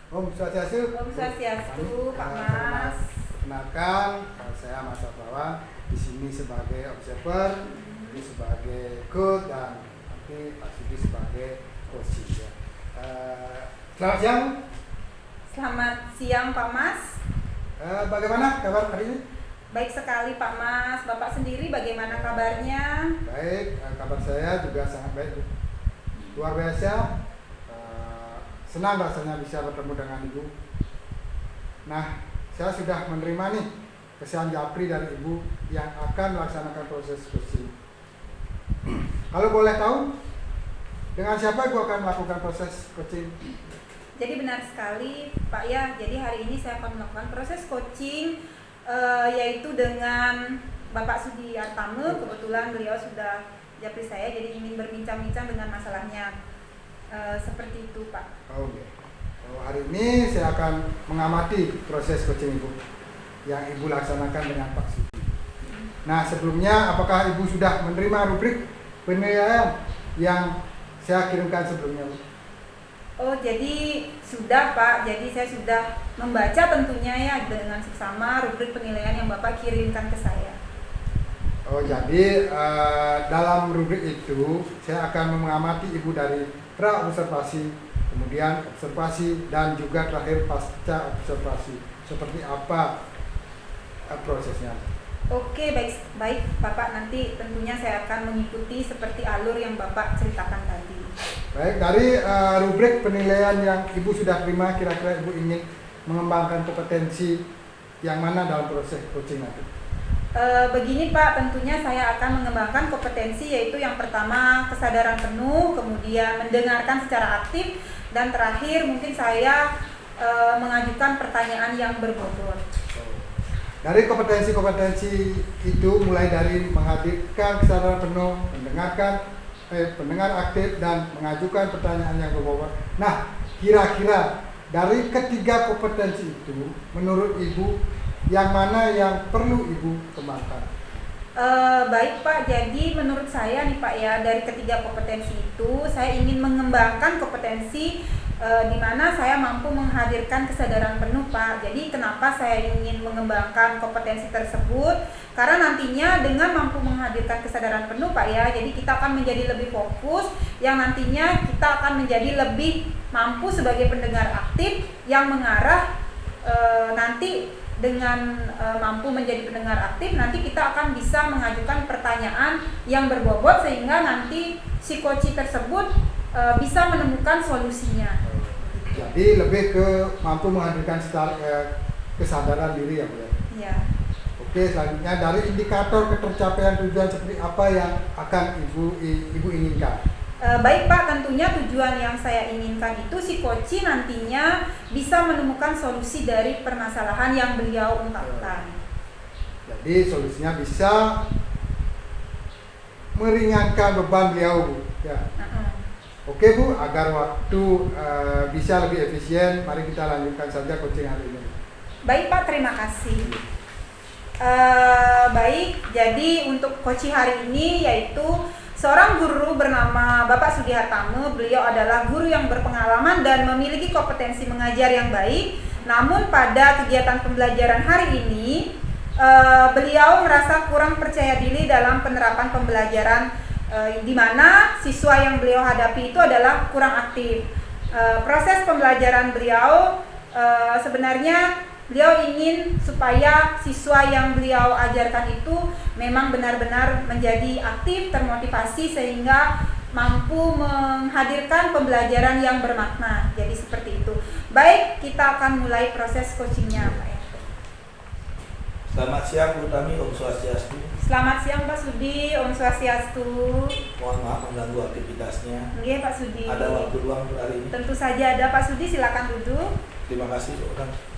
Om Swastiastu. Om Swastiastu, Pak Mas. Perkenalkan, saya Mas Abrawan di sini sebagai observer, ini sebagai coach dan nanti Pak Sudi sebagai coach. Ya. Selamat siang. Selamat siang Pak Mas. Bagaimana kabar hari ini? Baik sekali Pak Mas. Bapak sendiri bagaimana kabarnya? Baik, kabar saya juga sangat baik. Luar biasa. Senang rasanya bisa bertemu dengan Ibu. Nah, saya sudah menerima nih pesan japri dari Ibu yang akan melaksanakan proses coaching. Kalau boleh tahu, dengan siapa Ibu akan melakukan proses coaching? Jadi benar sekali Pak ya. Jadi hari ini saya akan melakukan proses coaching yaitu dengan Bapak Sudi Artame. Kebetulan beliau sudah japri saya, jadi ingin berbincang-bincang dengan masalahnya. Seperti itu Pak. Oke. Hari ini saya akan mengamati proses coaching Ibu yang Ibu laksanakan dengan Pak Sudi. Nah, sebelumnya apakah Ibu sudah menerima rubrik penilaian yang saya kirimkan sebelumnya, Bu? Oh, jadi sudah Pak. Jadi saya sudah membaca tentunya ya dengan seksama rubrik penilaian yang Bapak kirimkan ke saya. Oh, jadi dalam rubrik itu saya akan mengamati Ibu dari pra observasi, kemudian observasi, dan juga terakhir pasca observasi. Seperti apa prosesnya? Oke, baik Bapak, nanti tentunya saya akan mengikuti seperti alur yang Bapak ceritakan tadi. Baik, dari rubrik penilaian yang Ibu sudah terima, kira-kira Ibu ingin mengembangkan kompetensi yang mana dalam proses coaching nanti? Begini Pak, tentunya saya akan mengembangkan kompetensi, yaitu yang pertama kesadaran penuh, kemudian mendengarkan secara aktif, dan terakhir mungkin saya mengajukan pertanyaan yang berbobot. Dari kompetensi-kompetensi itu mulai dari menghadirkan kesadaran penuh, pendengar aktif, dan mengajukan pertanyaan yang berbobot. Nah, kira-kira dari ketiga kompetensi itu menurut Ibu yang mana yang perlu Ibu kembangkan? Baik Pak, jadi menurut saya nih Pak ya, dari ketiga kompetensi itu saya ingin mengembangkan kompetensi di mana saya mampu menghadirkan kesadaran penuh Pak. Jadi kenapa saya ingin mengembangkan kompetensi tersebut? Karena nantinya dengan mampu menghadirkan kesadaran penuh Pak ya, jadi kita akan menjadi lebih fokus, yang nantinya kita akan menjadi lebih mampu sebagai pendengar aktif yang mengarah nanti dengan mampu menjadi pendengar aktif, nanti kita akan bisa mengajukan pertanyaan yang berbobot sehingga nanti si coach tersebut bisa menemukan solusinya. Jadi lebih ke mampu menghadirkan kesadaran diri ya Bu ya? Iya. Oke, selanjutnya dari indikator ketercapaian tujuan seperti apa yang akan Ibu inginkan? Baik Pak, tentunya tujuan yang saya inginkan itu si coach nantinya bisa menemukan solusi dari permasalahan yang beliau ungkapkan. Jadi solusinya bisa meringankan beban beliau, Bu. Ya. Oke Bu, agar waktu bisa lebih efisien, mari kita lanjutkan saja coaching hari ini. Baik Pak, terima kasih. Baik, jadi untuk coaching hari ini yaitu seorang guru bernama Bapak Sudi Artame. Beliau adalah guru yang berpengalaman dan memiliki kompetensi mengajar yang baik. Namun pada kegiatan pembelajaran hari ini, beliau merasa kurang percaya diri dalam penerapan pembelajaran, di mana siswa yang beliau hadapi itu adalah kurang aktif. Proses pembelajaran beliau sebenarnya beliau ingin supaya siswa yang beliau ajarkan itu memang benar-benar menjadi aktif, termotivasi sehingga mampu menghadirkan pembelajaran yang bermakna. Jadi seperti itu. Baik, kita akan mulai proses coachingnya Pak ya. Selamat siang Bu Tami, Om Swastiastu. Selamat siang Pak Sudi, Om Swastiastu. Mohon maaf mengganggu aktivitasnya. Iya Pak Sudi. Ada waktu luang untuk hari ini? Tentu saja ada Pak Sudi, silakan duduk. Terima kasih Bu Tami.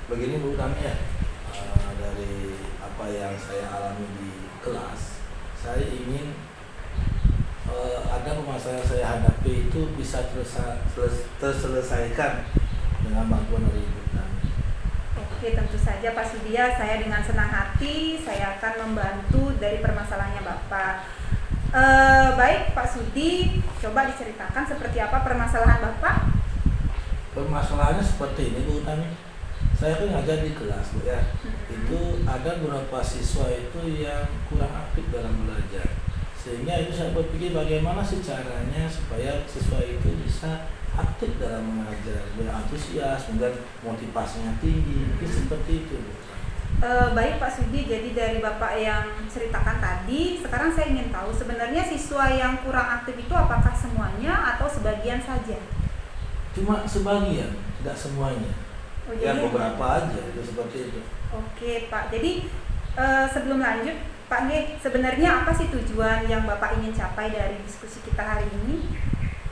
Begini Bu Tami ya, dari apa yang saya alami di kelas, saya ingin ada masalah yang saya hadapi itu bisa terselesaikan dengan bantuan dari Ibu Tami. Oke, tentu saja Pak Sudia, saya dengan senang hati saya akan membantu dari permasalahannya Bapak. Baik Pak Sudi, coba diceritakan seperti apa permasalahan Bapak? Permasalahannya seperti ini Bu Utami. Saya kan ngajar di kelas Bu ya. Itu ada beberapa siswa itu yang kurang aktif dalam belajar. Sehingga itu saya berpikir bagaimana sih caranya supaya siswa itu bisa aktif dalam mengajar, berantusias, dan motivasinya tinggi. Mungkin seperti itu Bu. Baik Pak Sudi, jadi dari Bapak yang ceritakan tadi, sekarang saya ingin tahu sebenarnya siswa yang kurang aktif itu apakah semuanya atau sebagian saja? Cuma sebagian, tidak semuanya. Oh, Ya jadi- beberapa aja itu seperti itu. Oke Pak, jadi sebelum lanjut Pak G, sebenarnya apa sih tujuan yang Bapak ingin capai dari diskusi kita hari ini?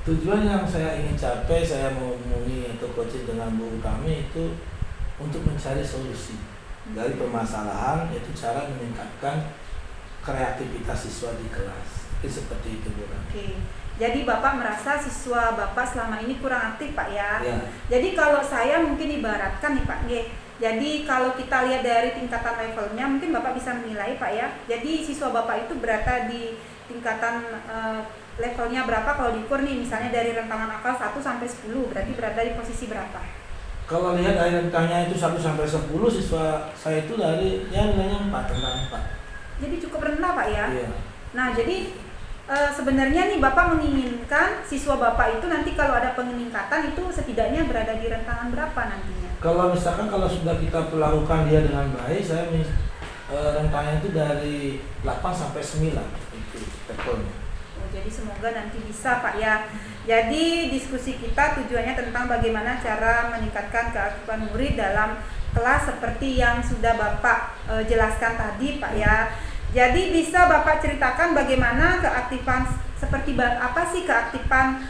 Tujuan yang saya ingin capai, saya menghubungi atau coaching dengan Bu Utami itu untuk mencari solusi dari permasalahan, yaitu cara meningkatkan kreativitas siswa di kelas. Itu seperti itu Bu Utami. Oke, jadi Bapak merasa siswa Bapak selama ini kurang aktif Pak ya? Ya. Jadi kalau saya mungkin ibaratkan nih Pak G, jadi kalau kita lihat dari tingkatan levelnya mungkin Bapak bisa menilai Pak ya. Jadi siswa Bapak itu berada di tingkatan levelnya berapa kalau diukur nih, misalnya dari rentangan akal 1 sampai 10, berarti berada di posisi berapa? Kalau lihat dari rentangnya itu 1 sampai 10, siswa saya itu dari ya nilainya 4, tentang 4. Jadi cukup rendah Pak ya? Iya. Nah jadi sebenarnya nih Bapak menginginkan siswa Bapak itu nanti kalau ada peningkatan itu setidaknya berada di rentangan berapa nantinya? Kalau misalkan kalau sudah kita perlakukan dia dengan baik, saya rentangnya itu dari 8 sampai 9 itu levelnya. Oh, jadi semoga nanti bisa Pak ya. Jadi diskusi kita tujuannya tentang bagaimana cara meningkatkan keaktifan murid dalam kelas seperti yang sudah Bapak jelaskan tadi Pak ya. Jadi bisa Bapak ceritakan bagaimana keaktifan, seperti apa sih keaktifan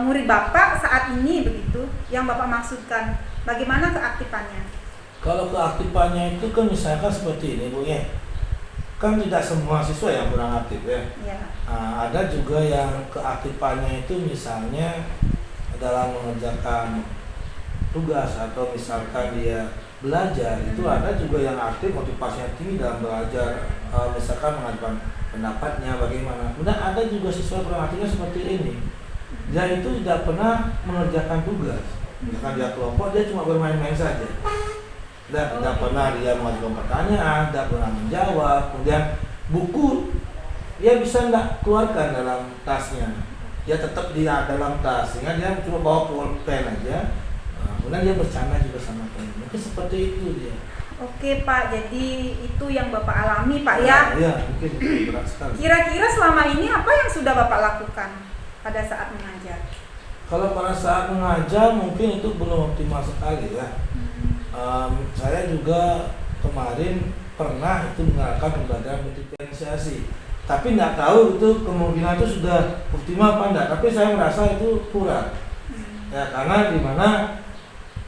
murid Bapak saat ini begitu yang Bapak maksudkan? Bagaimana keaktifannya? Kalau keaktifannya itu kan misalkan seperti ini Bu ya. Kan tidak semua siswa yang kurang aktif ya. Ya. Nah, ada juga yang keaktifannya itu misalnya dalam mengerjakan tugas atau misalkan dia belajar, itu ada juga yang aktif, motivasinya tinggi dalam belajar, misalkan mengajukan pendapatnya bagaimana. Kemudian ada juga siswa kurang aktifnya seperti ini, dia itu tidak pernah mengerjakan tugas, misalkan dia kelompok, dia cuma bermain-main saja. Tidak pernah dia mengajukan pertanyaan, tidak pernah menjawab. Kemudian buku dia bisa tidak keluarkan dalam tasnya, dia tetap di dalam tas, sehingga dia cuma bawa pulpen aja. Kemudian dia bercanda juga sama teman. Mungkin seperti itu dia. Oke Pak, jadi itu yang Bapak alami Pak ya? Iya, mungkin berat sekali. Kira-kira selama ini apa yang sudah Bapak lakukan pada saat mengajar? Kalau pada saat mengajar mungkin itu belum optimal sekali ya. Saya juga kemarin pernah itu menerapkan pembelajaran berdiferensiasi, tapi nggak tahu itu kemungkinan itu sudah optimal apa enggak. Tapi saya merasa itu kurang, ya karena di mana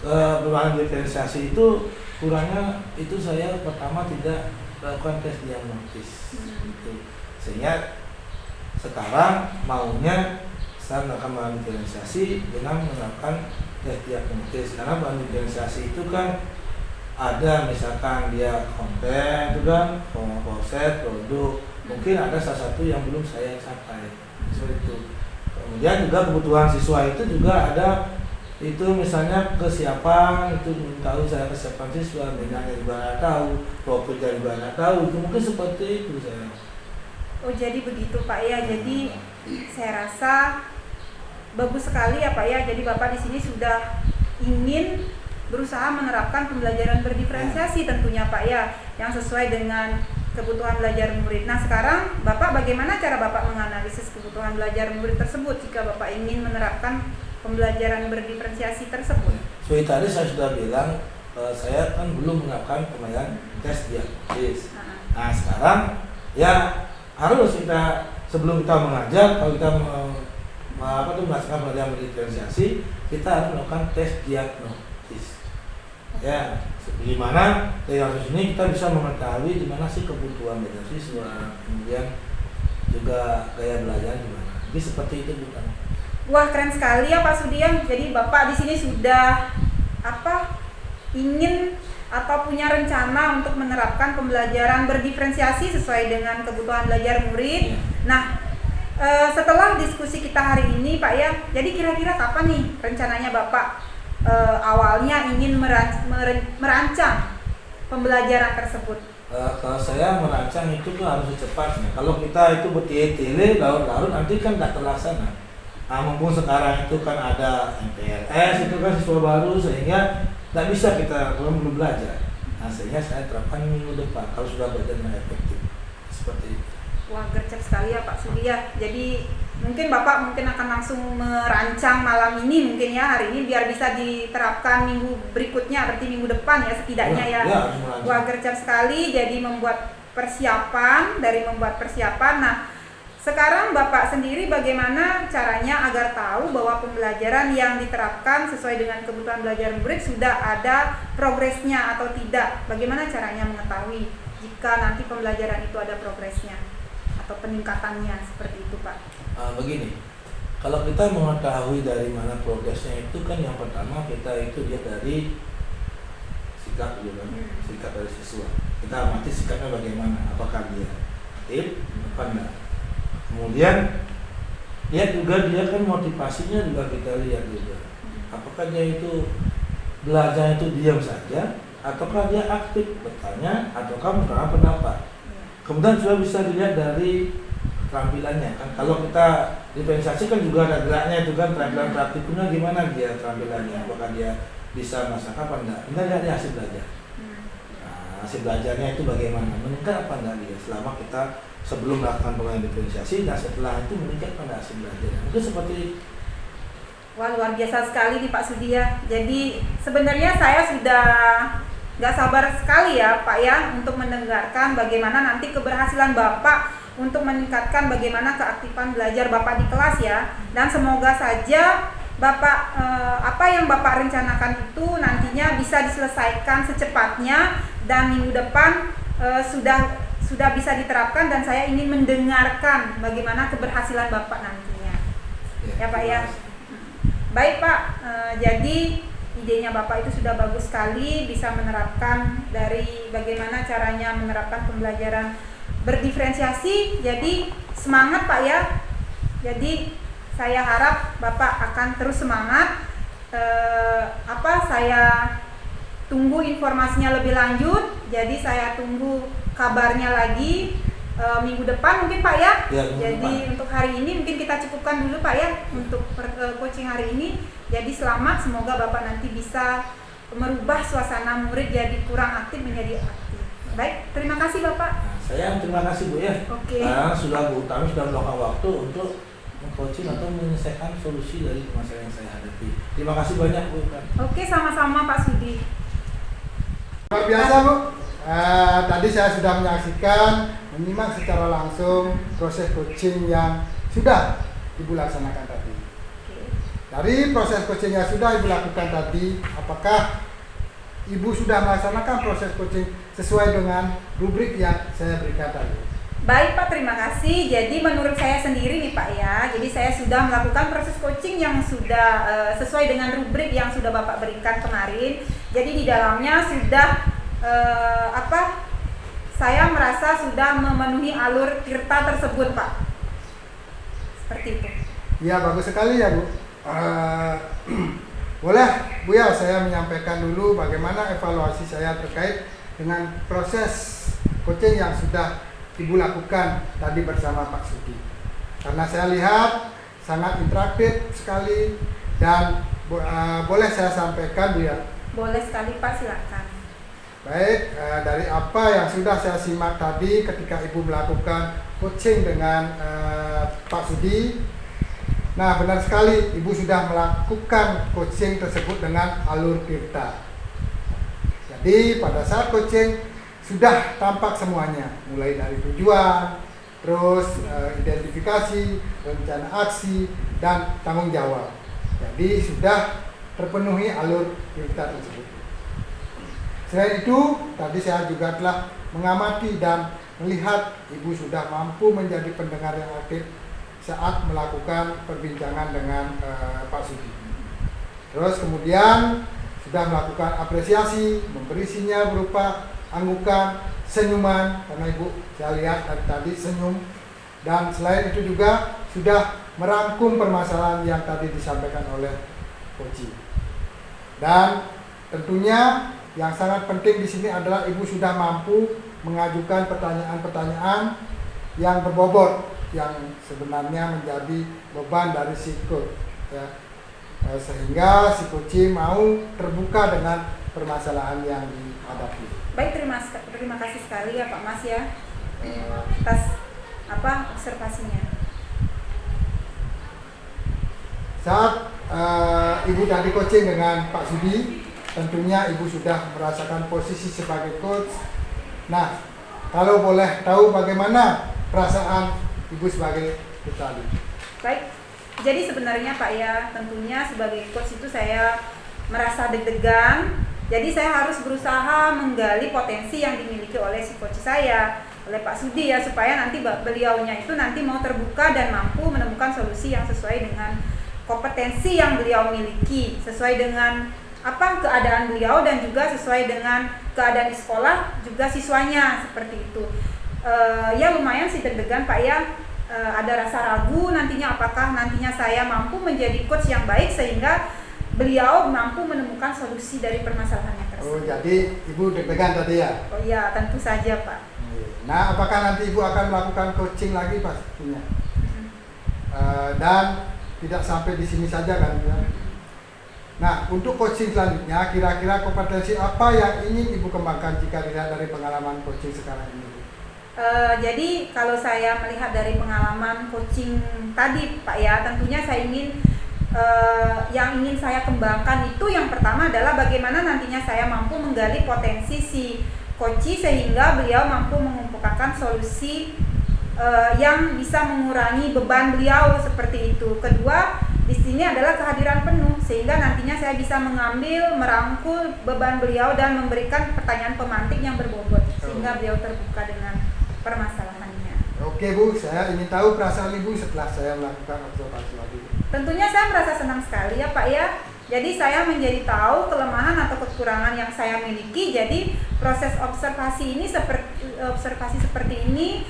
pembelajaran diferensiasi itu kurangnya itu saya pertama tidak lakukan tes diagnosis, gitu. Sehingga sekarang maunya saya melakukan pembelajaran diferensiasi dengan menerapkan tes diagnosis, karena bahan diferensiasi itu kan ada misalkan dia konten itu kan proses produk, mungkin ada salah satu yang belum saya capai seperti itu. Kemudian juga kebutuhan siswa itu juga ada itu, misalnya kesiapan itu belum tahu, saya kesiapan siswa minatnya juga nggak tahu, profilnya juga nggak tahu, itu mungkin seperti itu saya. Oh jadi begitu Pak ya, jadi saya rasa bagus sekali ya Pak ya. Jadi Bapak di sini sudah ingin berusaha menerapkan pembelajaran berdiferensiasi tentunya Pak ya, yang sesuai dengan kebutuhan belajar murid. Nah sekarang Bapak bagaimana cara Bapak menganalisis kebutuhan belajar murid tersebut jika Bapak ingin menerapkan pembelajaran berdiferensiasi tersebut? Seperti tadi saya sudah bilang, saya kan belum menerapkan pembelajaran tes diagnosis. Nah sekarang ya harus kita sebelum kita mengajar, kalau kita melakukan pembelajaran berdiferensiasi, kita harus melakukan tes diagnosis. Ya, gimana diagnosis ini kita bisa mengetahui di mana sih kebutuhan belajar siswa, kemudian juga gaya belajar gimana. Jadi seperti itu bukan. Wah keren sekali ya Pak Sudiang. Jadi Bapak di sini sudah ingin atau punya rencana untuk menerapkan pembelajaran berdiferensiasi sesuai dengan kebutuhan belajar murid. Ya. Nah Setelah diskusi kita hari ini Pak ya, jadi kira-kira kapan nih rencananya Bapak awalnya ingin merancang pembelajaran tersebut? Kalau saya merancang itu tuh harus secepatnya. Kalau kita itu bertele-tele larut-larut nanti kan nggak terlaksana. Mumpung sekarang itu kan ada MPLS itu kan siswa baru sehingga nggak bisa kita belum belajar. Nah, sehingga saya terapkan minggu depan kalau sudah belajar dengan efektif seperti itu. Wah, gercep sekali ya Pak Sudi ya. Jadi mungkin Bapak akan langsung merancang malam ini mungkin ya, hari ini biar bisa diterapkan minggu berikutnya, berarti minggu depan ya setidaknya ya. Wah, gercep sekali. Jadi membuat persiapan, Nah, sekarang Bapak sendiri bagaimana caranya agar tahu bahwa pembelajaran yang diterapkan sesuai dengan kebutuhan belajar murid sudah ada progresnya atau tidak? Bagaimana caranya mengetahui jika nanti pembelajaran itu ada progresnya atau peningkatannya seperti itu Pak? Begini, kalau kita mengetahui dari mana progresnya itu kan yang pertama kita itu lihat dari sikap juga, sikap dari siswa. Kita amati sikapnya bagaimana, apakah dia aktif, apa enggak. Kemudian lihat juga dia kan motivasinya juga kita lihat juga. Apakah dia itu belajar itu diam saja, ataukah dia aktif bertanya, ataukah mengungkapkan pendapat. Kemudian sudah bisa dilihat dari keterampilannya kan. Kalau kita diferensiasi kan juga ada geraknya itu kan, keterampilan praktikumnya gimana dia keterampilannya, apakah dia bisa masak apa enggak. Kita lihat di hasil belajar. Nah, hasil belajarnya itu bagaimana, meningkat apa enggak dia selama kita sebelum melakukan pengembangan diferensiasi dan setelah itu meningkat pada hasil belajar. Itu seperti wah, luar biasa sekali nih Pak Sudi ya. Jadi sebenarnya saya sudah nggak sabar sekali ya Pak ya untuk mendengarkan bagaimana nanti keberhasilan Bapak untuk meningkatkan bagaimana keaktifan belajar Bapak di kelas ya. Dan semoga saja Bapak apa yang Bapak rencanakan itu nantinya bisa diselesaikan secepatnya dan minggu depan sudah bisa diterapkan, dan saya ingin mendengarkan bagaimana keberhasilan Bapak nantinya. Ya Pak ya. Baik Pak, jadi idenya Bapak itu sudah bagus sekali, bisa menerapkan dari bagaimana caranya menerapkan pembelajaran berdiferensiasi. Jadi semangat Pak ya. Jadi saya harap Bapak akan terus semangat. Saya tunggu informasinya lebih lanjut. Jadi saya tunggu kabarnya lagi minggu depan mungkin Pak ya. Jadi untuk hari ini mungkin kita cukupkan dulu Pak ya untuk coaching hari ini. Jadi selamat, semoga Bapak nanti bisa merubah suasana murid jadi kurang aktif menjadi aktif. Baik, terima kasih Bapak. Saya terima kasih Bu ya. Oke. Karena sudah Bu Utami sudah meluangkan waktu untuk mengcoaching atau menyelesaikan solusi dari masalah yang saya hadapi. Terima kasih banyak Bu. Oke, sama-sama Pak Sudi. Luar biasa Bu. Tadi saya sudah menyaksikan, menyimak secara langsung proses coaching yang sudah Ibu laksanakan tadi. Dari proses coaching yang sudah Ibu lakukan tadi, apakah Ibu sudah melaksanakan proses coaching sesuai dengan rubrik yang saya berikan tadi? Baik Pak, terima kasih. Jadi menurut saya sendiri nih Pak ya, jadi saya sudah melakukan proses coaching yang sudah sesuai dengan rubrik yang sudah Bapak berikan kemarin. Jadi di dalamnya sudah saya merasa sudah memenuhi alur tirta tersebut Pak. Seperti itu. Iya, bagus sekali ya Bu. Boleh Bu ya, saya menyampaikan dulu bagaimana evaluasi saya terkait dengan proses coaching yang sudah Ibu lakukan tadi bersama Pak Sudi. Karena saya lihat sangat interaktif sekali dan boleh saya sampaikan Bu ya? Boleh sekali Pak, silakan. Baik, dari apa yang sudah saya simak tadi ketika Ibu melakukan coaching dengan Pak Sudi. Nah, benar sekali Ibu sudah melakukan coaching tersebut dengan alur tirta. Jadi pada saat coaching sudah tampak semuanya, mulai dari tujuan, terus identifikasi, rencana aksi, dan tanggung jawab. Jadi sudah terpenuhi alur tirta tersebut. Selain itu, tadi saya juga telah mengamati dan melihat Ibu sudah mampu menjadi pendengar yang aktif saat melakukan perbincangan dengan Pak Sudi. Terus kemudian sudah melakukan apresiasi, memberi sinyal berupa anggukan, senyuman, karena Ibu saya lihat tadi senyum Dan selain itu juga sudah merangkum permasalahan yang tadi disampaikan oleh Koci. Dan tentunya yang sangat penting di sini adalah Ibu sudah mampu mengajukan pertanyaan-pertanyaan yang berbobot, yang sebenarnya menjadi beban dari si coach, ya. Sehingga si Koci mau terbuka dengan permasalahan yang dihadapi. Baik, terima kasih sekali ya Pak Mas ya atas observasinya. Saat Ibu tadi coaching dengan Pak Sudi, tentunya Ibu sudah merasakan posisi sebagai coach. Nah, kalau boleh tahu bagaimana perasaan Ibu sebagai coach tadi? Baik, jadi sebenarnya Pak ya, tentunya sebagai coach itu saya merasa deg-degan. Jadi saya harus berusaha menggali potensi yang dimiliki oleh si coach saya, oleh Pak Sudi ya, supaya nanti beliaunya itu nanti mau terbuka dan mampu menemukan solusi yang sesuai dengan kompetensi yang beliau miliki, sesuai dengan keadaan beliau dan juga sesuai dengan keadaan di sekolah juga siswanya, seperti itu. Ya lumayan sih deg-degan Pak ya, ada rasa ragu nantinya apakah nantinya saya mampu menjadi coach yang baik sehingga beliau mampu menemukan solusi dari permasalahannya tersebut. Oh, jadi Ibu deg-degan tadi ya? Oh iya, tentu saja Pak. Nah, apakah nanti Ibu akan melakukan coaching lagi pastinya? Dan tidak sampai di sini saja kan? Ya? Nah, untuk coaching selanjutnya, kira-kira kompetensi apa yang ingin Ibu kembangkan jika dilihat dari pengalaman coaching sekarang ini? Jadi kalau saya melihat dari pengalaman coaching tadi Pak ya, tentunya saya ingin yang ingin saya kembangkan itu yang pertama adalah bagaimana nantinya saya mampu menggali potensi si coach sehingga beliau mampu mengumpulkan solusi yang bisa mengurangi beban beliau, seperti itu. Kedua, di sini adalah kehadiran penuh sehingga nantinya saya bisa mengambil, merangkul beban beliau dan memberikan pertanyaan pemantik yang berbobot sehingga beliau terbuka dengan permasalahannya. Oke Bu, saya ingin tahu perasaan Ibu setelah saya melakukan observasi tadi. Tentunya saya merasa senang sekali ya Pak ya. Jadi saya menjadi tahu kelemahan atau kekurangan yang saya miliki. Jadi proses observasi seperti ini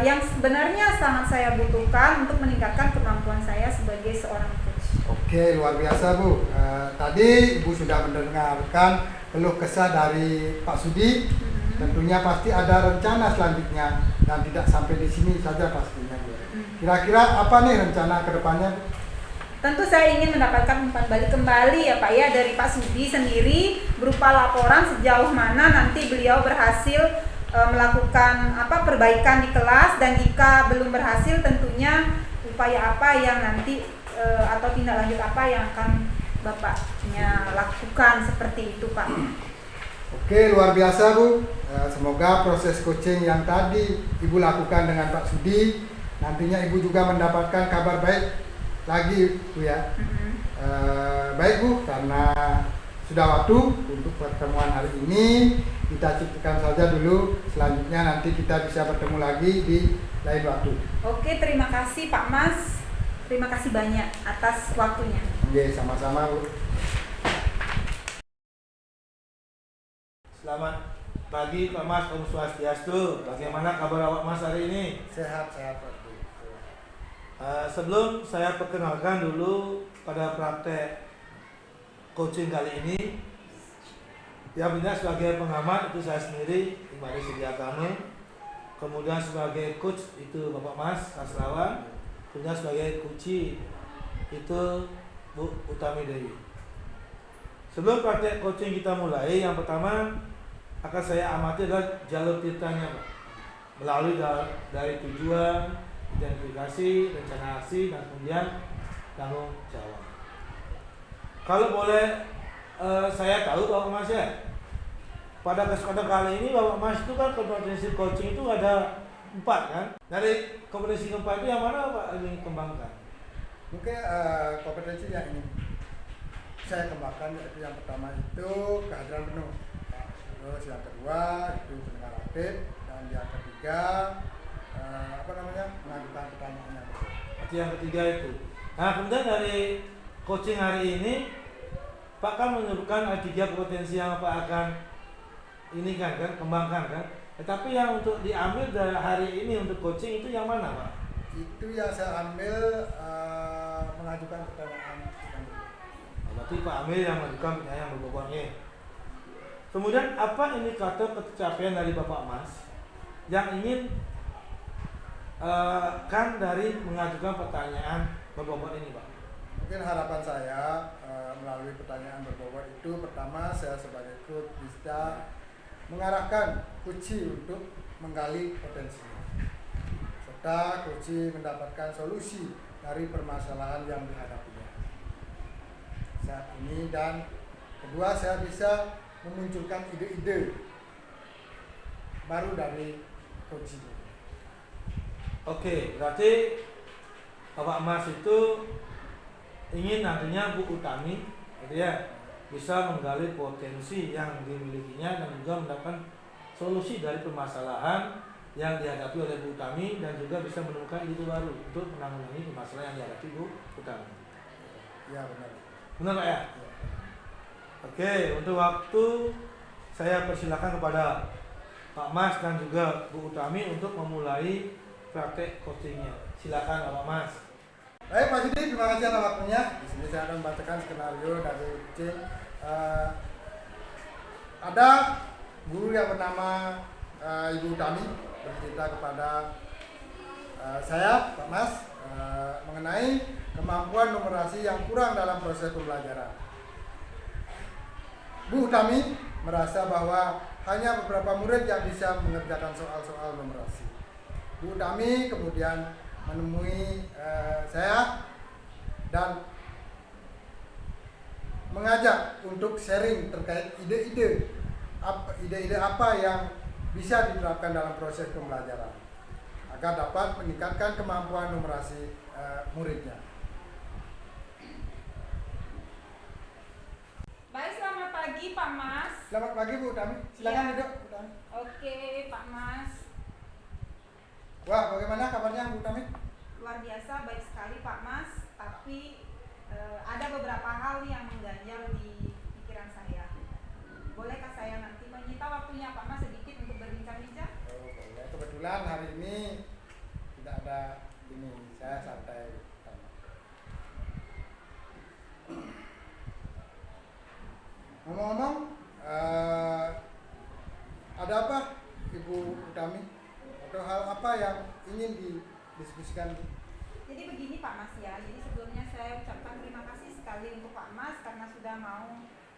yang sebenarnya sangat saya butuhkan untuk meningkatkan kemampuan saya sebagai seorang coach. Oke, luar biasa Bu. Tadi Ibu sudah mendengarkan keluh kesah dari Pak Sudi. Tentunya pasti ada rencana selanjutnya dan tidak sampai di sini saja pastinya. Kira-kira apa nih rencana ke depannya? Tentu saya ingin mendapatkan umpan balik kembali ya Pak ya dari Pak Sudi sendiri berupa laporan sejauh mana nanti beliau berhasil melakukan perbaikan di kelas, dan jika belum berhasil tentunya upaya apa yang nanti atau tindak lanjut apa yang akan Bapaknya lakukan, seperti itu Pak. Oke, luar biasa Bu. Semoga proses coaching yang tadi Ibu lakukan dengan Pak Sudi, nantinya Ibu juga mendapatkan kabar baik lagi Bu ya. Baik Bu, karena sudah waktu untuk pertemuan hari ini, kita cukupkan saja dulu. Selanjutnya nanti kita bisa bertemu lagi di lain waktu. Oke, terima kasih Pak Mas. Terima kasih banyak atas waktunya. Oke, sama-sama Bu. Selamat pagi Pak Mas, Om Swastiastu. Bagaimana kabar awak Mas hari ini? Sehat-sehat Pak. Sebelum saya perkenalkan dulu pada praktek coaching kali ini, yang benar sebagai pengamat itu saya sendiri, Imbari Sediakame. Kemudian sebagai coach itu Bapak Mas Kasrawan. Kemudian sebagai coach itu Bu Utami Dewi. Sebelum praktek coaching kita mulai, yang pertama akan saya amati adalah jalur ceritanya Pak. Melalui dari tujuan, identifikasi, rencana aksi, dan kemudian tanggung jawab. Kalau boleh saya tahu Bapak Mas ya, pada kesempatan kali ini Bapak Mas itu kan kompetensi coaching itu ada 4 kan? Dari kompetensi keempat itu yang mana Pak ingin kembangkan? Mungkin kompetensi yang ini saya kembangkan, yaitu yang pertama itu kehadiran penuh, terus yang kedua itu pendengar aktif, dan yang ketiga mengajukan pertanyaannya. Itu yang ketiga itu. Nah kemudian dari coaching hari ini Pak kan menyebutkan ada 3 kompetensi yang Pak akan ini kan kembangkan kan. Tetapi yang untuk diambil dari hari ini untuk coaching itu yang mana, Pak? Itu yang saya ambil mengajukan pertanyaan. Berarti Pak Amir yang mengajukan pertanyaan berbobot ini. Kemudian apa indikator pencapaian dari Bapak Mas yang ingin kan dari mengajukan pertanyaan berbobot ini, Pak? Mungkin harapan saya melalui pertanyaan berbobot itu, pertama saya sebagai coach bisa mengarahkan coach untuk menggali potensi, serta coach mendapatkan solusi dari permasalahan yang dihadapinya saat ini. Dan kedua, saya bisa memunculkan ide-ide baru dari coach. Oke, berarti Bapak Mas itu ingin nantinya Bu Utami gitu ya, bisa menggali potensi yang dimilikinya dan juga mendapatkan solusi dari permasalahan yang dihadapi oleh Bu Utami dan juga bisa menemukan ide baru untuk menangani permasalahan yang dihadapi Bu Utami. Ya, benar. Benar Pak ya? Oke, untuk waktu saya persilakan kepada Pak Mas dan juga Bu Utami untuk memulai praktek coachingnya. Silakan Pak Mas. Baik Pak Sudi, terima kasih atas waktunya. Di sini saya akan membacakan skenario dari coaching. Ada guru yang bernama Ibu Utami bercerita kepada saya, Pak Mas, mengenai kemampuan numerasi yang kurang dalam proses pembelajaran. Bu Utami merasa bahwa hanya beberapa murid yang bisa mengerjakan soal-soal numerasi. Bu Utami kemudian menemui saya dan mengajak untuk sharing terkait ide-ide apa yang bisa diterapkan dalam proses pembelajaran agar dapat meningkatkan kemampuan numerasi muridnya. Baik, selamat pagi Pak Mas. Selamat pagi Bu Utami, silakan Ya. duduk Bu Utami. Oke Pak Mas. Wah, bagaimana kabarnya Bu Utami? Luar biasa, baik sekali Pak Mas. Tapi ada beberapa hal yang mengganjal di pikiran saya. Bolehkah saya nanti menyita waktunya Pak Mas sedikit untuk berbincang-bincang? Oh, boleh. Kebetulan hari ini tidak ada ini, saya santai. Ngomong-ngomong, ada apa Ibu Utami? Atau hal apa yang ingin didiskusikan? Jadi begini Pak Mas ya, jadi sebelumnya saya ucapkan terima kasih sekali untuk Pak Mas karena sudah mau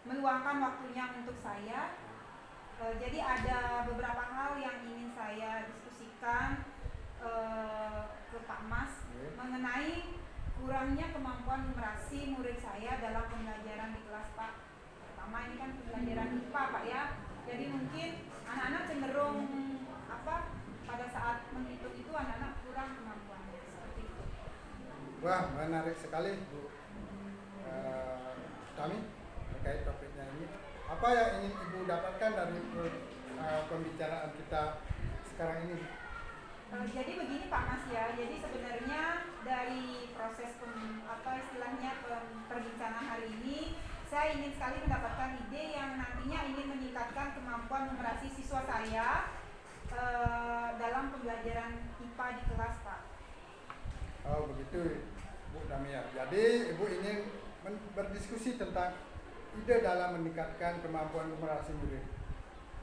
meluangkan waktunya untuk saya. Jadi ada beberapa hal yang ingin saya diskusikan ke Pak Mas mengenai kurangnya kemampuan numerasi murid saya dalam pembelajaran di kelas Pak. Pertama ini kan pembelajaran IPA Pak ya, jadi mungkin anak-anak cenderung pada saat menghitung itu anak-anak kurang kemampuannya seperti itu. Wah, menarik sekali Bu Utami terkait topiknya ini. Apa yang ingin Ibu dapatkan dari pembicaraan kita sekarang ini? Jadi begini Pak Mas ya, jadi sebenarnya dari proses perbincangan hari ini saya ingin sekali mendapatkan ide yang nantinya ingin meningkatkan kemampuan numerasi siswa saya dalam pembelajaran IPA di kelas Pak. Oh begitu Bu Damia. Jadi Ibu ingin berdiskusi tentang ide dalam meningkatkan kemampuan numerasi murid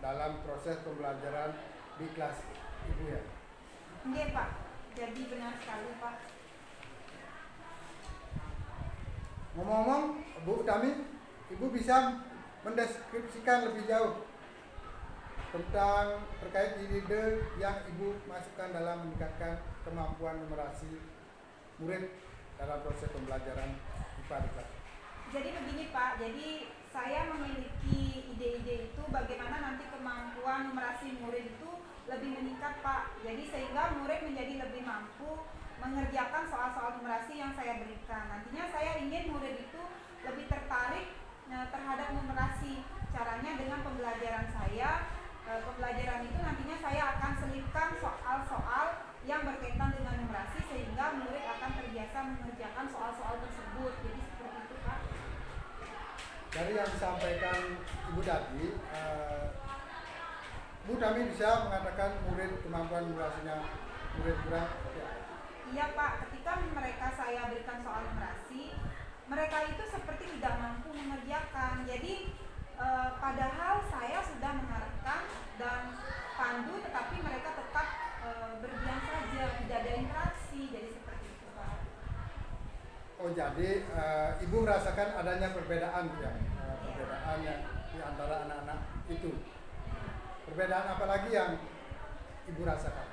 dalam proses pembelajaran di kelas Ibu ya? Iya Pak, jadi benar sekali Pak. Ngomong-ngomong Bu Utami, Ibu bisa mendeskripsikan lebih jauh tentang terkait ide yang Ibu masukkan dalam meningkatkan kemampuan numerasi murid dalam proses pembelajaran IPA di kelas. Jadi begini Pak, jadi saya memiliki ide-ide itu bagaimana nanti kemampuan numerasi murid itu lebih meningkat Pak. Jadi sehingga murid menjadi lebih mampu mengerjakan soal-soal numerasi yang saya berikan. Nantinya saya ingin murid itu lebih tertarik terhadap numerasi. Caranya dengan pembelajaran saya, pembelajaran itu nantinya saya akan selipkan soal-soal yang berkaitan dengan numerasi sehingga murid akan terbiasa mengerjakan soal-soal tersebut. Jadi seperti itu Pak. Dari yang disampaikan Ibu tadi, Bu kami bisa mengatakan murid kemampuan numerasinya murid kurang? Ya. Iya Pak, ketika mereka saya berikan soal numerasi, mereka itu seperti tidak mampu mengerjakan. Jadi padahal saya sudah mengarahkan dan pandu, tetapi mereka tetap berdiam saja, tidak ada interaksi. Jadi seperti itu Pak. Oh jadi ibu merasakan adanya perbedaan ya, perbedaan yang di antara anak-anak itu. Perbedaan apa lagi yang ibu rasakan?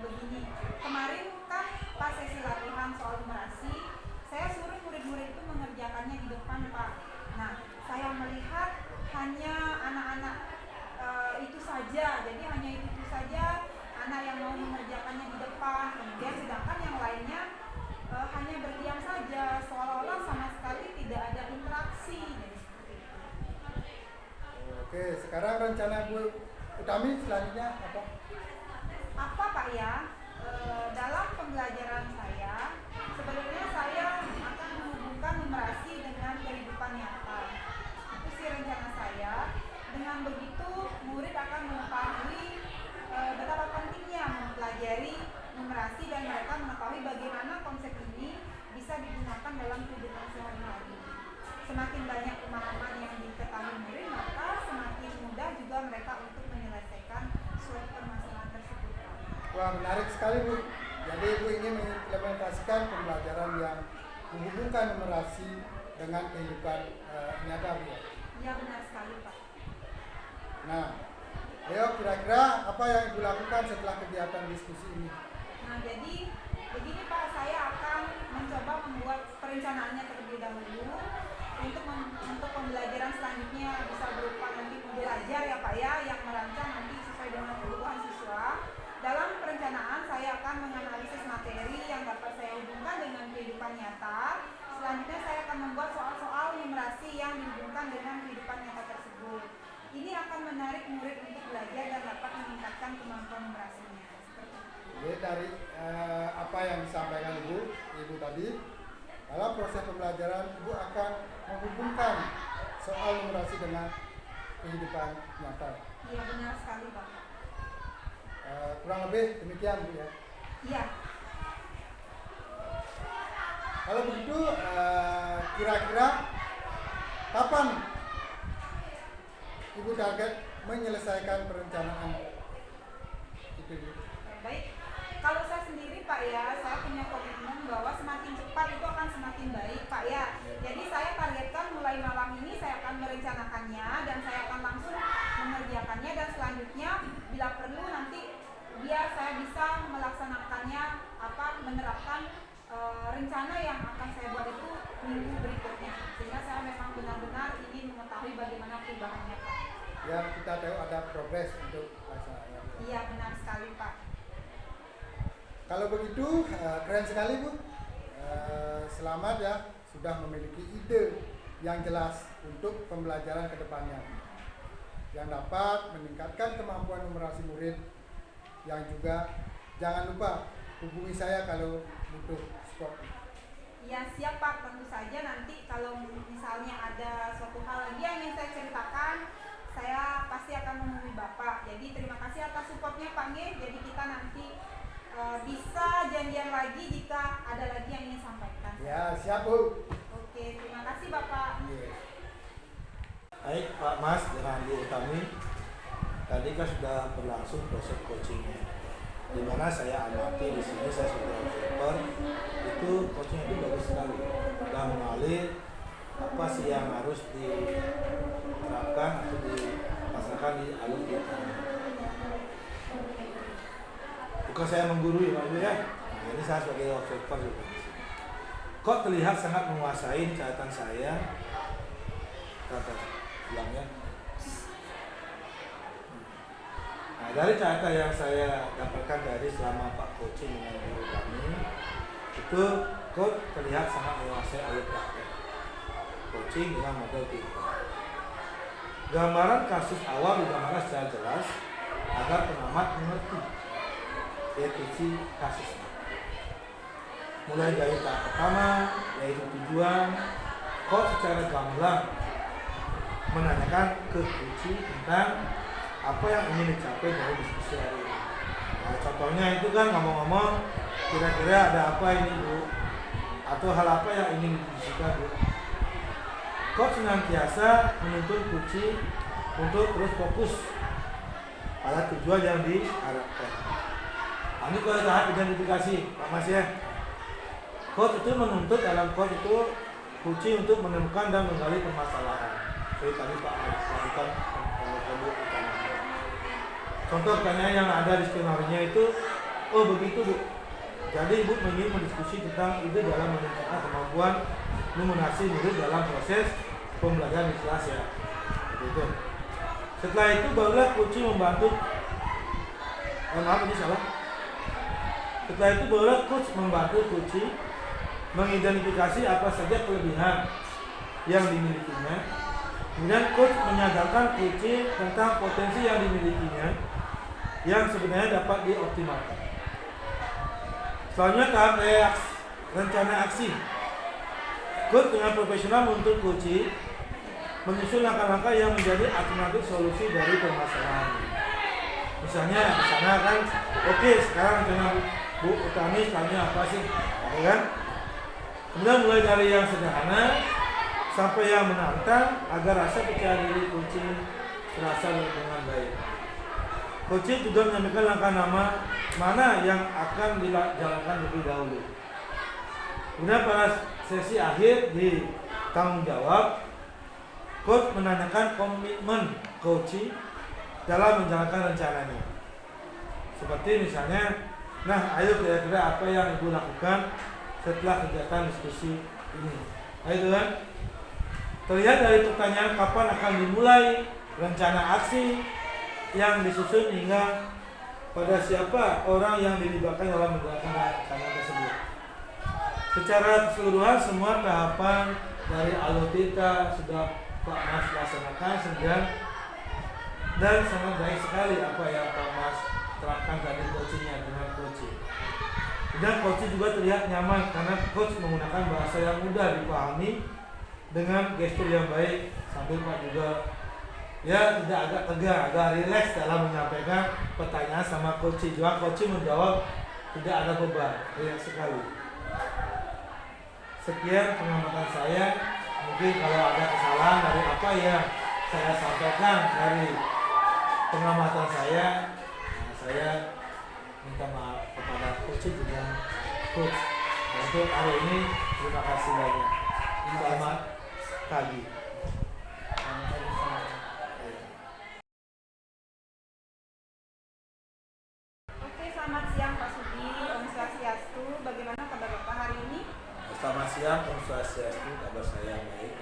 Begini, kemarin kan pas sesi latihan soal numerasi, saya suruh murid-murid itu mengerjakannya di depan Pak. Nah, saya melihat hanya anak-anak itu saja, jadi hanya itu saja anak yang mau mengerjakannya di depan. Kemudian sedangkan yang lainnya hanya berdiam saja, seolah-olah sama sekali tidak ada interaksi. Jadi seperti itu. Oke, sekarang rencana Bu Utami selanjutnya apa? Apa Pak ya? Dalam pembelajaran saya, sebenarnya saya akan menghubungkan numerasi dengan kehidupan nyata. Itu sih rencana saya. Dengan begitu, murid akan mengetahui betapa pentingnya mempelajari numerasi dan mereka mengetahui bagaimana konsep ini bisa digunakan dalam kehidupan sehari-hari. Semakin banyak pemahaman yang diketahui murid, maka semakin mudah juga mereka untuk menyelesaikan suatu permasalahan tersebut. Wah, menarik sekali Bu. Jadi Ibu ingin mengimplementasikan pembelajaran yang menghubungkan numerasi dengan kehidupan nyata Bu ya? Iya benar sekali Pak. Nah, ayo kira-kira apa yang Ibu lakukan setelah kegiatan diskusi ini? Nah jadi begini Pak, saya akan mencoba membuat perencanaannya terlebih dahulu untuk pembelajaran selanjutnya bisa berupa nanti pembelajar ya Pak ya, yang merancang nanti sesuai dengan kebutuhan siswa. Dalam perencanaan saya akan menganalisis materi yang dapat saya hubungkan dengan kehidupan nyata. Selanjutnya saya akan membuat soal-soal numerasi yang dihubungkan dengan kehidupan nyata tersebut. Ini akan menarik murid untuk belajar dan dapat meningkatkan kemampuan numerasinya. Seperti itu. Jadi dari apa yang disampaikan Ibu tadi, dalam proses pembelajaran Ibu akan menghubungkan soal numerasi dengan kehidupan nyata. Iya benar sekali Pak. Kurang lebih demikian Bu ya. Iya. Kalau begitu kira-kira kapan Ibu target menyelesaikan perencanaan itu Bu? Baik. Kalau saya sendiri Pak ya, saya punya komitmen bahwa semakin cepat itu akan semakin baik Pak ya. Jadi saya targetkan mulai malam ini saya akan merencanakannya dan saya akan langsung mengerjakannya, dan selanjutnya bila perlu nanti biar saya bisa melaksanakannya menerapkan rencana yang akan saya buat itu minggu berikutnya, sehingga saya memang benar-benar ingin mengetahui bagaimana perubahannya Pak. Ya, kita tahu ada progres untuk pelaksanaan. Iya benar sekali Pak. Kalau begitu keren sekali Bu. Selamat ya, sudah memiliki ide yang jelas untuk pembelajaran ke depannya yang dapat meningkatkan kemampuan numerasi murid, yang juga jangan lupa hubungi saya kalau butuh support. Ya siap Pak, tentu saja nanti kalau misalnya ada suatu hal lagi yang ingin saya ceritakan, saya pasti akan menghubungi Bapak. Jadi terima kasih atas supportnya Pak Nge. Jadi kita nanti bisa janjian lagi jika ada lagi yang ingin sampaikan. Ya siap Bu. Oke, terima kasih Bapak. Baik Pak Mas dengan Bu Utami, tadi kan sudah berlangsung proses coachingnya, di mana saya amati di sini, saya sudah paper itu coaching itu bagus sekali, sudah mengalir apa sih yang harus diterapkan atau dipasangkan di alur kita. Bukan saya menggurui Pak ya, nah, ini saya sebagai paper juga di sini. Kok terlihat sangat menguasai catatan saya, kata bilangnya. Nah, dari catatan yang saya dapatkan dari selama Pak coaching dengan guru kami, itu kok terlihat sangat menguasai alur praktek coaching dengan model kita. Gambaran kasus awal digambarkan secara jelas agar pengamat mengerti definisi kasusnya. Mulai dari tahap pertama, yaitu tujuan, kok secara gamblang menanyakan ke kunci tentang apa yang ingin dicapai dari diskusi hari ini. Nah, contohnya itu kan ngomong-ngomong kira-kira ada apa ini Bu, atau hal apa yang ingin didiskusikan Bu. Coach senantiasa menuntun coach untuk terus fokus pada tujuan yang diharapkan. Nah, ini kalau tahap identifikasi Pak Mas ya. Coach itu menuntut dalam coach itu coach untuk menemukan dan menggali permasalahan. Jadi tadi Pak Mas lakukan contoh pertanyaan yang ada di skenario itu, oh begitu Bu. Jadi Ibu ingin mendiskusi tentang ide dalam meningkatkan kemampuan numerasi murid dalam proses pembelajaran di kelas ya. Begitu. Setelah itu barulah coach membantu. Maaf ini salah. Setelah itu barulah coach membantu coach mengidentifikasi apa saja kelebihan yang dimilikinya. Kemudian coach menyadarkan coach tentang potensi yang dimilikinya yang sebenarnya dapat dioptimalkan. Selanjutnya tahap rencana aksi. Coach dengan profesional untuk coach menyusun langkah-langkah yang menjadi alternatif solusi dari permasalahan. Misalnya di sana kan, oke, sekarang rencana Bu Utami selanjutnya apa sih, ya kan? Kemudian mulai dari yang sederhana sampai yang menantang agar rasa percaya diri coach terasa dengan baik. Coach juga menyampaikan langkah nama mana yang akan dijalankan lebih dahulu. Kemudian pada sesi akhir di tanggung jawab, coach menanyakan komitmen coach dalam menjalankan rencananya. Seperti misalnya, nah ayo kira-kira apa yang Ibu lakukan setelah kegiatan diskusi ini. Nah itu kan, terlihat dari pertanyaan kapan akan dimulai rencana aksi yang disusun hingga pada siapa orang yang dilibatkan dalam menjalankan rencana tersebut. Secara keseluruhan semua tahapan dari alutsista sudah Pak Mas laksanakan dan sangat baik sekali apa yang Pak Mas terapkan tadi coachingnya dengan coaching. Dan coach juga terlihat nyaman karena coach menggunakan bahasa yang mudah dipahami dengan gestur yang baik sambil Pak juga ya tidak agak tegang, agak rileks dalam menyampaikan pertanyaan sama coach. Juga coach menjawab tidak ada beban, rileks sekali. Sekian pengamatan saya. Mungkin kalau ada kesalahan dari apa yang saya sampaikan dari pengamatan saya, saya minta maaf kepada coach juga coach. Untuk hari ini terima kasih banyak. Selamat pagi. Oke, selamat siang Pak Sudi. Om Swastiastu. Bagaimana kabar Bapak hari ini? Selamat siang, Om Swastiastu, kabar saya baik.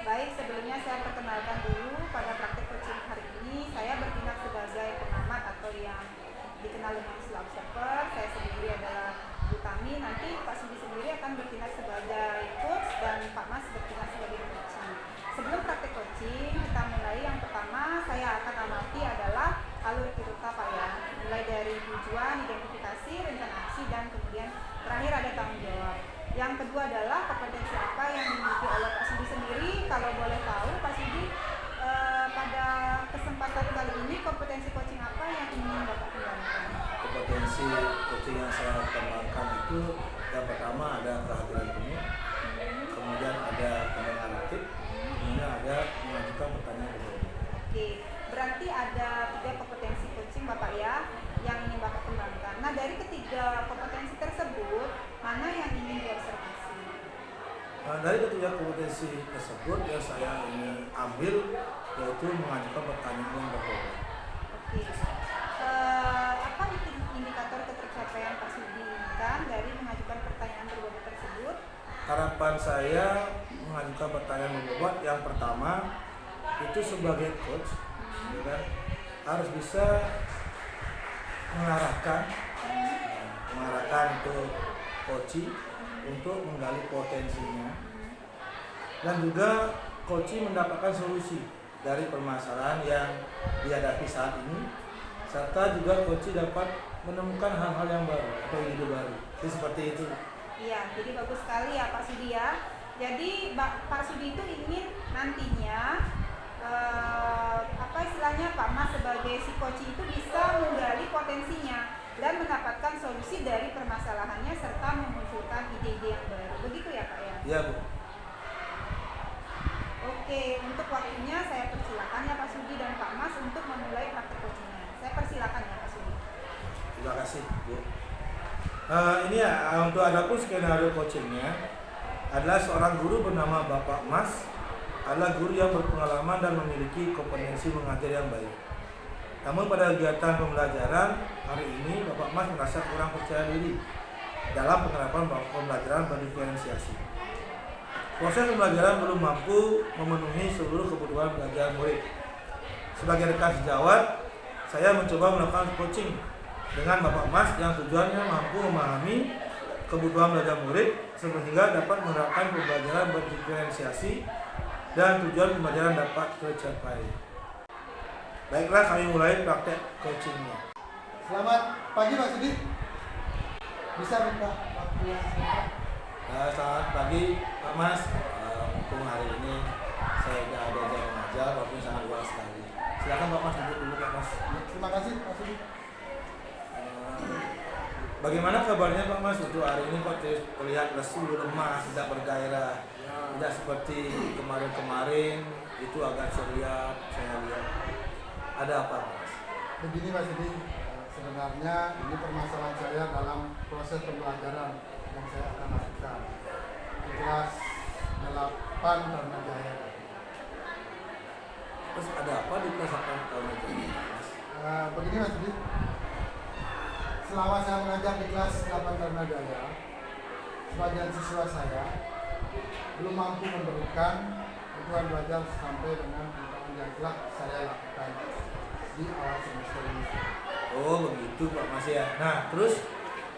Baik, sebelumnya saya perkenalkan dulu pada praktek coaching hari ini saya bertindak sebagai pengamat atau yang dikenal dengan slow observer. Saya sendiri adalah Utami, nanti Pak Sudi sendiri akan bertindak sebagai coach dan Pak Mas bertindak sebagai coaching. Sebelum praktek coaching, kita mulai. Yang pertama saya akan amati adalah alur kita Pak ya, mulai dari tujuan, identifikasi, rencana aksi, dan kemudian terakhir ada tanggung jawab. Yang kedua adalah kompetensi apa yang dimiliki oleh Pak Sudi sendiri. Kalau boleh tahu Pak Sudi pada kesempatan kali ini kompetensi coaching apa yang ingin Bapak kembangkan? Kompetensi coaching yang saya kembangkan itu yang pertama ada kehadiran penuh, kemudian ada pendengaran aktif, kemudian ada mengajukan pertanyaan umum. Oke, berarti ada 3 kompetensi coaching Bapak ya yang ingin Bapak kembangkan. Nah, dari ketiga kompetensi tersebut, mana yang ingin diobservasi? Nah, dari ketiga kompetensi tersebut yang saya ingin ambil yaitu mengajukan pertanyaan yang berbobot. Oke, apa indikator ketercapaian Pak Sudi inginkan dari mengajukan pertanyaan berbobot tersebut? Harapan saya mengajukan pertanyaan berbobot yang pertama itu sebagai coach, ya kan, harus bisa mengarahkan untuk coach untuk menggali potensinya dan juga coach mendapatkan solusi dari permasalahan yang dihadapi saat ini, serta juga coach dapat menemukan hal-hal yang baru atau ide baru. Jadi seperti itu. Iya, jadi bagus sekali ya Pak Sudi ya. Jadi Pak Sudi itu ingin nantinya apa istilahnya Pak Mas sebagai si coach itu bisa menggali potensinya dan mendapatkan solusi dari permasalahannya serta memunculkan ide-ide yang baru. Begitu ya Pak ya? Iya Bu. Oke, untuk waktunya saya persilakan ya Pak Sudi dan Pak Mas untuk memulai praktek coachingnya. Saya persilakan ya Pak Sudi. Terima kasih Bu. Ini ya, untuk adapun skenario coachingnya adalah seorang guru bernama Bapak Mas adalah guru yang berpengalaman dan memiliki kompetensi mengajar yang baik. Namun pada kegiatan pembelajaran hari ini Bapak Mas merasa kurang percaya diri dalam penerapan pembelajaran berdiferensiasi. Proses pembelajaran belum mampu memenuhi seluruh kebutuhan belajar murid. Sebagai rekan sejawat, saya mencoba melakukan coaching dengan Bapak Mas yang tujuannya mampu memahami kebutuhan belajar murid sehingga dapat menerapkan pembelajaran berdiferensiasi dan tujuan pembelajaran dapat tercapai. Baiklah, kami mulai praktek coachingnya. Selamat pagi Pak Sudi. Bisa minta waktunya sebentar? Selamat pagi Pak Mas. Mumpung hari ini saya sudah ada jam mengajar, waktunya sangat luas sekali. Silakan Pak Mas duduk dulu Pak Mas. Terima kasih Pak Sudi. Bagaimana kabarnya Pak Mas untuk hari ini? Kok terlihat lesu, lemah, tidak bergairah, tidak seperti kemarin-kemarin itu agak ceria saya lihat. Ada apa Mas? Begini Pak Sudi, sebenarnya ini permasalahan saya dalam proses pembelajaran yang saya akan lakukan di kelas 8 Taruna Jaya. Terus ada apa di kelas 8 tahun ini Mas? Begini Mas Sudi, selama saya mengajar di kelas 8 Taruna Jaya, sebagian siswa saya belum mampu memberikan kebutuhan belajar sampai dengan pengetahuan yang telah saya lakukan di awal semester ini. Oh begitu Pak Mas ya. Nah terus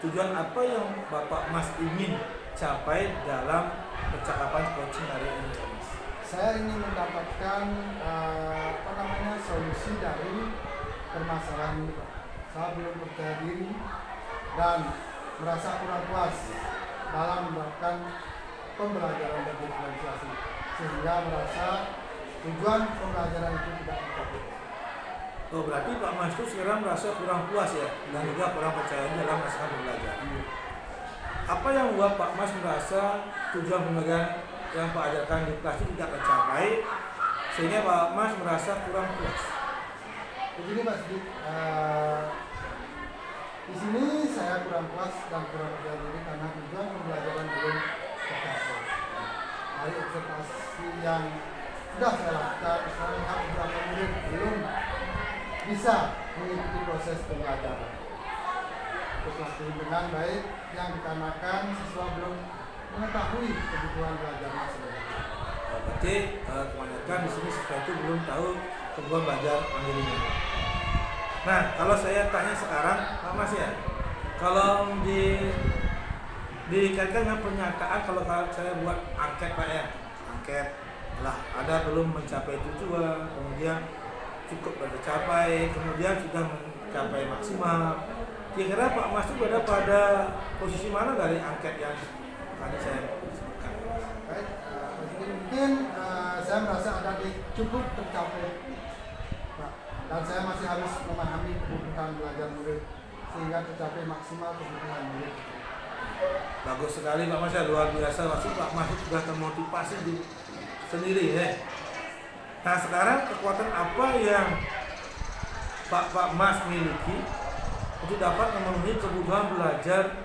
tujuan apa yang Bapak Mas ingin capai dalam percakapan coaching hari ini Pak Mas? Saya ingin mendapatkan solusi dari permasalahan ini Pak. Saya belum percaya diri dan merasa kurang puas dalam menerapkan pembelajaran berdiferensiasi sehingga merasa tujuan pembelajaran itu tidak tercapai. Oh berarti Pak Mas itu sekarang merasa kurang puas ya dan juga kurang percaya dalam melaksanakan pembelajaran. Apa yang membuat Pak Mas merasa tujuan pembelajaran yang Pak ajarkan di kelas itu tidak tercapai sehingga Pak Mas merasa kurang puas? Begini Mas, di sini saya kurang puas dan kurang percaya diri karena tujuan pembelajaran belum tercapai. Dari observasi yang sudah saya lakukan, saya melihat beberapa murid belum bisa mengikuti proses pembelajaran dengan baik yang dikarenakan siswa belum mengetahui kebutuhan belajarnya sebenarnya. Berarti kebanyakan di sini siswa itu belum tahu kebutuhan belajar mandirinya. Nah kalau saya tanya sekarang Pak Mas ya, kalau dikaitkan dengan pernyataan kalau saya buat angket Pak ya, angket lah ada belum mencapai tujuan, kemudian cukup tercapai, kemudian sudah mencapai maksimal. Kira-kira Pak Mas itu berada pada posisi mana dari angket yang tadi saya sebutkan? Baik, mungkin saya merasa ada di cukup tercapai, Pak. Dan saya masih harus memahami kebutuhan belajar murid sehingga tercapai maksimal kebutuhan murid. Bagus sekali Pak Mas ya, luar biasa. Pasti Pak Mas itu sudah termotivasi sendiri ya. Nah sekarang kekuatan apa yang Pak Mas miliki untuk dapat memenuhi kebutuhan belajar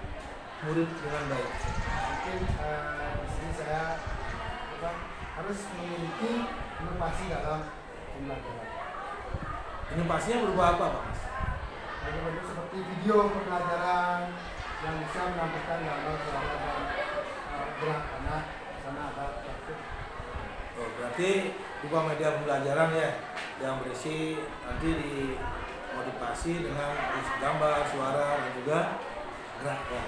murid dengan baik? Mungkin di sini saya harus memiliki inovasi dalam pembelajaran. Inovasinya berupa apa Pak Mas? Bentuk seperti video pembelajaran yang bisa menampilkan gambar suara dan gerak karena sana ada praktik. Oh, berarti berupa media pembelajaran ya yang berisi nanti dimotivasi dengan gambar, suara dan juga gerak ya.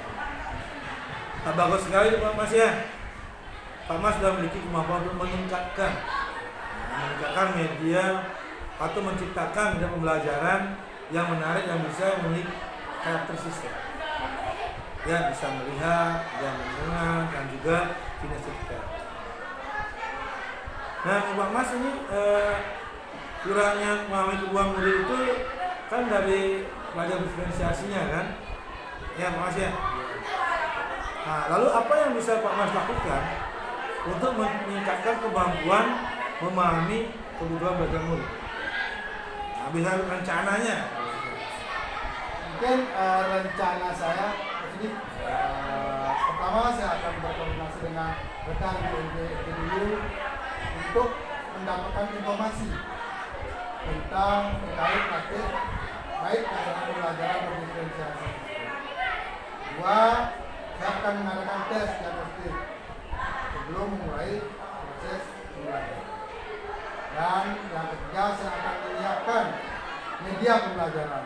Nah, bagus sekali Pak Mas ya. Pak Mas sudah memiliki kemampuan untuk meningkatkan media atau menciptakan media pembelajaran yang menarik yang bisa memiliki karakteristik. Ya bisa melihat, bisa mendengar dan juga kinestetika. Nah Pak Mas ini kurangnya memahami kebutuhan murid itu kan dari belajar diferensiasinya kan, ya Pak Mas ya. Nah, lalu apa yang bisa Pak Mas lakukan untuk meningkatkan kemampuan memahami kebutuhan belajar murid? Nah, bisa rencananya. Mungkin rencana saya ini pertama saya akan berkoordinasi dengan rekan BNPB dulu untuk mendapatkan informasi tentang terkait praktik baik cara pembelajaran berdiferensiasi. Dua, saya akan mengadakan tes diagnostik sebelum memulai proses pembelajaran. Dan yang ketiga, saya akan menyiapkan media pembelajaran.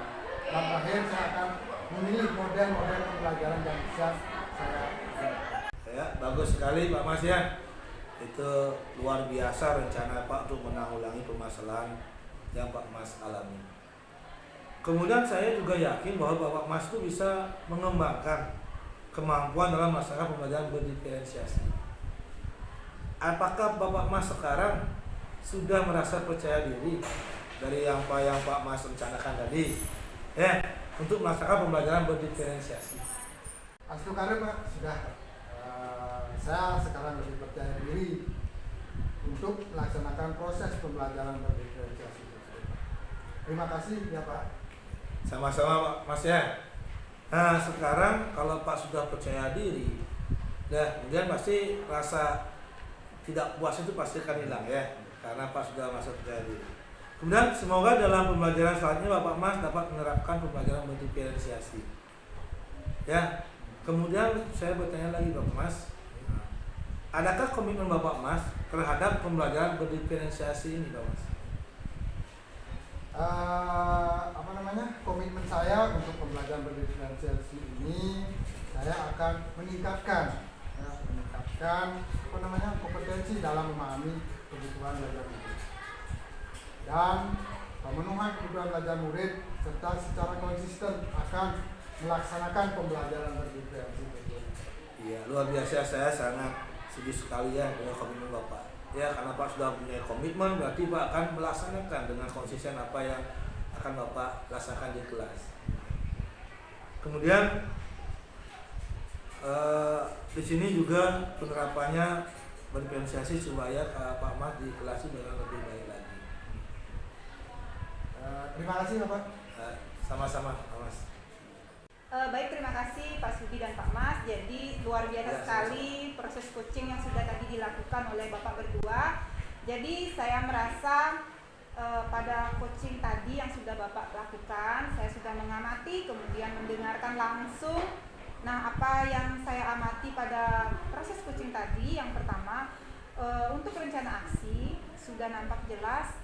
Dan terakhir, saya akan memilih model-model pembelajaran yang bisa saya gunakan. Ya, bagus sekali Pak Mas ya. Itu luar biasa rencana Pak untuk menanggulangi permasalahan yang Pak Mas alami. Kemudian saya juga yakin bahwa Bapak Mas itu bisa mengembangkan kemampuan dalam masalah pembelajaran berdiferensiasi. Apakah Bapak Mas sekarang sudah merasa percaya diri dari yang Pak Mas rencanakan tadi, ya, untuk melaksanakan pembelajaran berdiferensiasi? Asli karir Pak, sudah. Saya sekarang lebih percaya diri untuk melaksanakan proses pembelajaran berdiferensiasi. Terima kasih ya Pak. Sama-sama Pak Mas ya. Nah sekarang kalau Pak sudah percaya diri, kemudian pasti rasa tidak puas itu pasti akan hilang ya, karena Pak sudah merasa percaya diri. Kemudian semoga dalam pembelajaran selanjutnya Bapak Mas dapat menerapkan pembelajaran berdiferensiasi. Ya, kemudian saya bertanya lagi Bapak Mas, adakah komitmen Bapak Mas terhadap pembelajaran berdiferensiasi ini Bapak Mas? Komitmen saya untuk pembelajaran berdiferensiasi ini, saya akan meningkatkan kompetensi dalam memahami kebutuhan belajar murid dan pemenuhan kebutuhan belajar murid, serta secara konsisten akan melaksanakan pembelajaran berdiferensiasi. Iya, luar biasa, saya sangat setuju sekali ya dengan komitmen Bapak. Ya, karena Pak sudah punya komitmen, berarti Pak akan melaksanakan dengan konsisten apa yang akan Bapak laksanakan di kelas. Kemudian di sini juga penerapannya berdiferensiasi supaya Pak Mas di kelas itu dengan lebih baik lagi. Terima kasih Bapak. Sama-sama Pak Mas. Baik, terima kasih Pak Sudi dan Pak Mas. Jadi luar biasa sekali proses coaching yang sudah tadi dilakukan oleh Bapak berdua. Jadi saya merasa pada coaching tadi yang sudah Bapak lakukan, saya sudah mengamati, kemudian mendengarkan langsung. Nah, apa yang saya amati pada proses coaching tadi, yang pertama, untuk rencana aksi sudah nampak jelas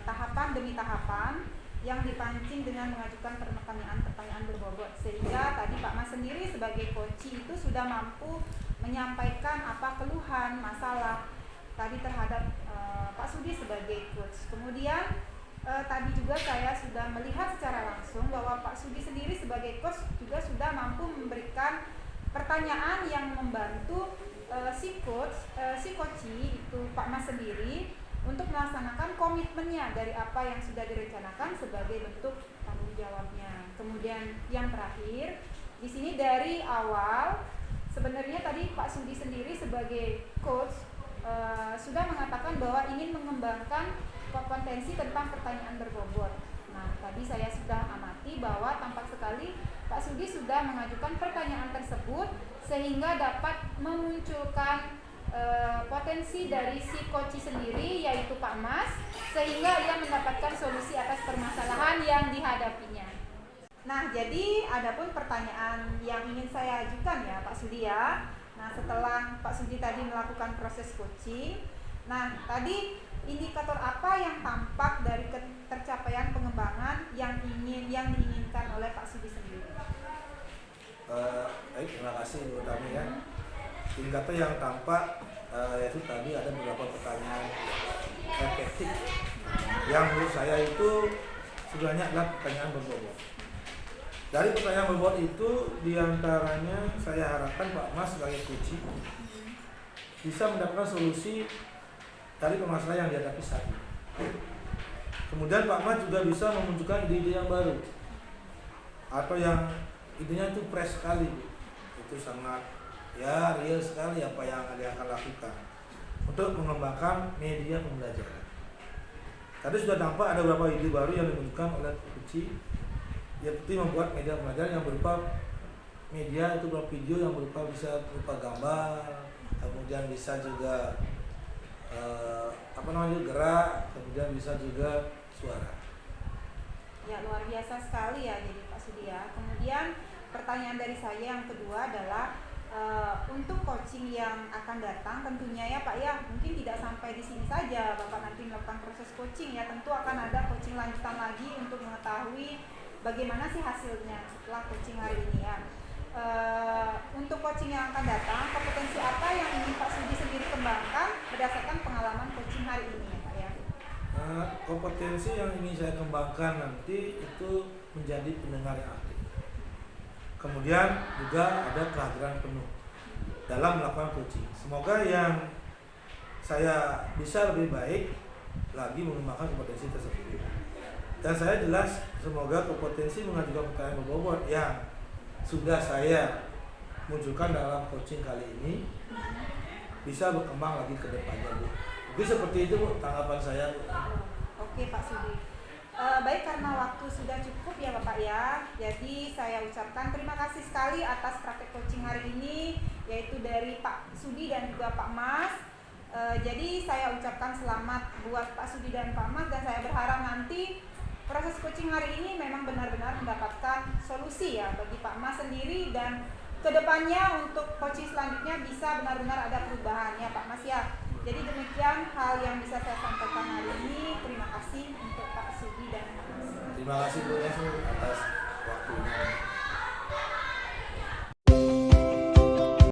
tahapan demi tahapan yang dipancing dengan mengajukan pertanyaan-pertanyaan berbobot, sehingga tadi Pak Mas sendiri sebagai coach itu sudah mampu menyampaikan apa keluhan, masalah tadi terhadap Pak Sudi sebagai coach. Kemudian tadi juga saya sudah melihat secara langsung bahwa Pak Sudi sendiri sebagai coach juga sudah mampu memberikan pertanyaan yang membantu si coach itu Pak Mas sendiri untuk melaksanakan komitmennya dari apa yang sudah direncanakan sebagai bentuk tanggung jawabnya. Kemudian yang terakhir, di sini dari awal sebenarnya tadi Pak Sudi sendiri sebagai coach sudah mengatakan bahwa ingin mengembangkan kompetensi tentang pertanyaan berbobot. Nah, tadi saya sudah amati bahwa tampak sekali Pak Sudi sudah mengajukan pertanyaan tersebut sehingga dapat memunculkan potensi dari si coach sendiri, yaitu Pak Mas, sehingga ia mendapatkan solusi atas permasalahan yang dihadapinya. Nah, jadi adapun pertanyaan yang ingin saya ajukan ya Pak Sudi ya. Nah, setelah Pak Sudi tadi melakukan proses coaching, nah tadi indikator apa yang tampak dari tercapaian pengembangan yang diinginkan oleh Pak Sudi sendiri? Baik, terima kasih Bu Tami ya. Indikator yang tampak yaitu tadi ada beberapa pertanyaan efektif yang menurut saya itu sebenarnya adalah pertanyaan berbobot. Dari pertanyaan berbobot itu diantaranya saya harapkan Pak Mas sebagai coach bisa mendapatkan solusi dari permasalahan yang dihadapi saat ini. Kemudian Pak Mas juga bisa memunculkan ide-ide yang baru atau yang idenya itu fresh sekali, Bu. Itu sangat ya real sekali apa yang dia akan lakukan untuk mengembangkan media pembelajaran. Tadi sudah tampak ada beberapa ide baru yang dimunculkan oleh Kuci, yaitu membuat media pembelajaran yang berupa media itu berupa video yang bisa berupa gambar, kemudian bisa juga gerak, kemudian bisa juga suara. Ya, luar biasa sekali ya jadi Pak Sudi ya. Kemudian pertanyaan dari saya yang kedua adalah untuk coaching yang akan datang tentunya ya Pak ya, mungkin tidak sampai di sini saja Bapak nanti melakukan proses coaching ya, tentu akan ada coaching lanjutan lagi untuk mengetahui bagaimana sih hasilnya setelah coaching hari ini ya. Untuk coaching yang akan datang, kompetensi apa yang ingin Pak Sudi sendiri kembangkan berdasarkan pengalaman coaching hari ini ya Pak ya? Kompetensi yang ingin saya kembangkan nanti itu menjadi pendengar yang aktif. Kemudian juga ada kehadiran penuh dalam melakukan coaching. Semoga yang saya bisa lebih baik lagi mengembangkan kompetensi tersebut. Dan saya jelas semoga kompetensi mengajukan pertanyaan berbobot yang sudah saya munculkan dalam coaching kali ini bisa berkembang lagi ke depannya, Bu. Jadi seperti itu, Bu, tanggapan saya, Bu. Oke Pak Sudi. Baik, karena waktu sudah cukup ya Bapak ya, jadi saya ucapkan terima kasih sekali atas praktek coaching hari ini, yaitu dari Pak Sudi dan juga Pak Mas. Jadi saya ucapkan selamat buat Pak Sudi dan Pak Mas, dan saya berharap nanti proses coaching hari ini memang benar-benar mendapatkan solusi ya bagi Pak Mas sendiri, dan kedepannya untuk coaching selanjutnya bisa benar-benar ada perubahan ya Pak Mas ya. Jadi demikian hal yang bisa saya sampaikan hari ini. Terima kasih untuk Pak Sudi dan Pak Mas. Terima kasih Bu atas